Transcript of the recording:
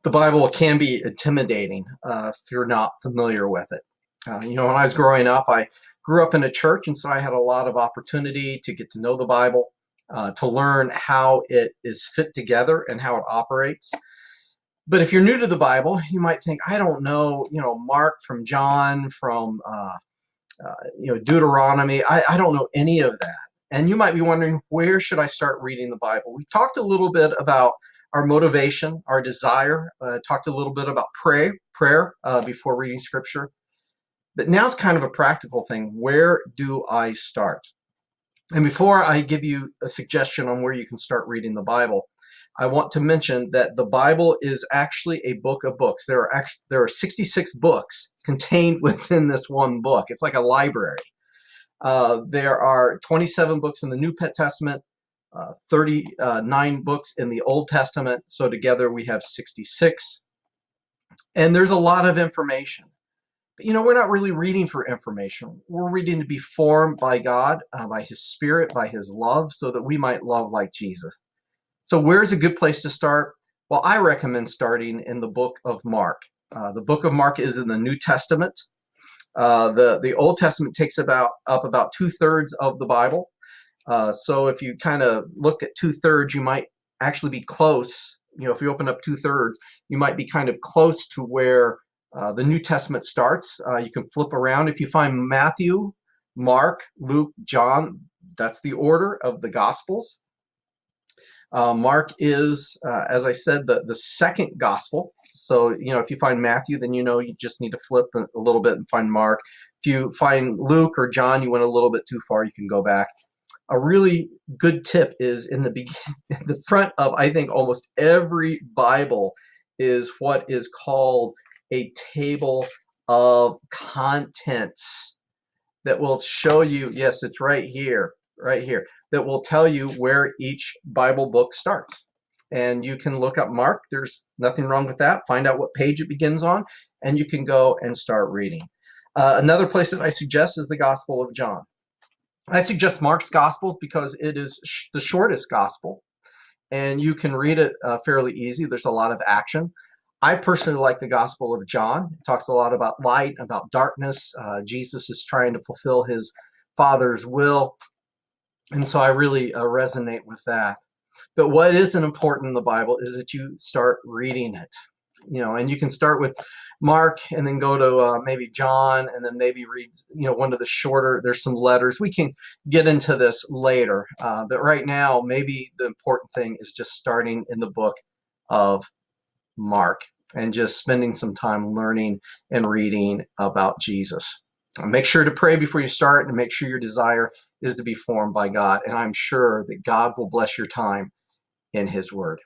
The Bible can be intimidating if you're not familiar with it. When I was growing up, I grew up in a church, and so I had a lot of opportunity to get to know the Bible, to learn how it is fit together and how it operates. But if you're new to the Bible, you might think, I don't know, Mark from John, from Deuteronomy. I don't know any of that. And you might be wondering, where should I start reading the Bible? We talked a little bit about our motivation, our desire, talked a little bit about prayer before reading Scripture. But now it's kind of a practical thing. Where do I start? And before I give you a suggestion on where you can start reading the Bible, I want to mention that the Bible is actually a book of books. There are 66 books contained within this one book. It's like a library. There are 27 books in the New Testament, 39 books in the Old Testament. So together we have 66. And there's a lot of information. But we're not really reading for information. We're reading to be formed by God, by His Spirit, by His love, so that we might love like Jesus. So where's a good place to start? Well, I recommend starting in the book of Mark. The book of Mark is in the New Testament. The Old Testament takes up about 2/3 of the Bible. So if you kind of look at 2/3, you might actually be close. If you open up 2/3, you might be kind of close to where the New Testament starts. You can flip around. If you find Matthew, Mark, Luke, John, that's the order of the Gospels. Mark is, as I said, the second gospel. So, if you find Matthew, then you just need to flip a little bit and find Mark. If you find Luke or John, you went a little bit too far, you can go back. A really good tip is in the front of, I think, almost every Bible is what is called a table of contents that will show you, yes, it's right here, that will tell you where each Bible book starts. And you can look up Mark. There's nothing wrong with that. Find out what page it begins on, and you can go and start reading. Another place that I suggest is the Gospel of John. I suggest Mark's Gospel because it is the shortest Gospel, and you can read it fairly easy. There's a lot of action. I personally like the Gospel of John. It talks a lot about light, about darkness. Jesus is trying to fulfill His Father's will. And so I really resonate with that. But what isn't important in the Bible is that you start reading it. And you can start with Mark and then go to maybe John and then maybe read, one of the shorter, there's some letters. We can get into this later. But right now, maybe the important thing is just starting in the book of Mark and just spending some time learning and reading about Jesus. Make sure to pray before you start and make sure your desire is to be formed by God. And I'm sure that God will bless your time in His Word.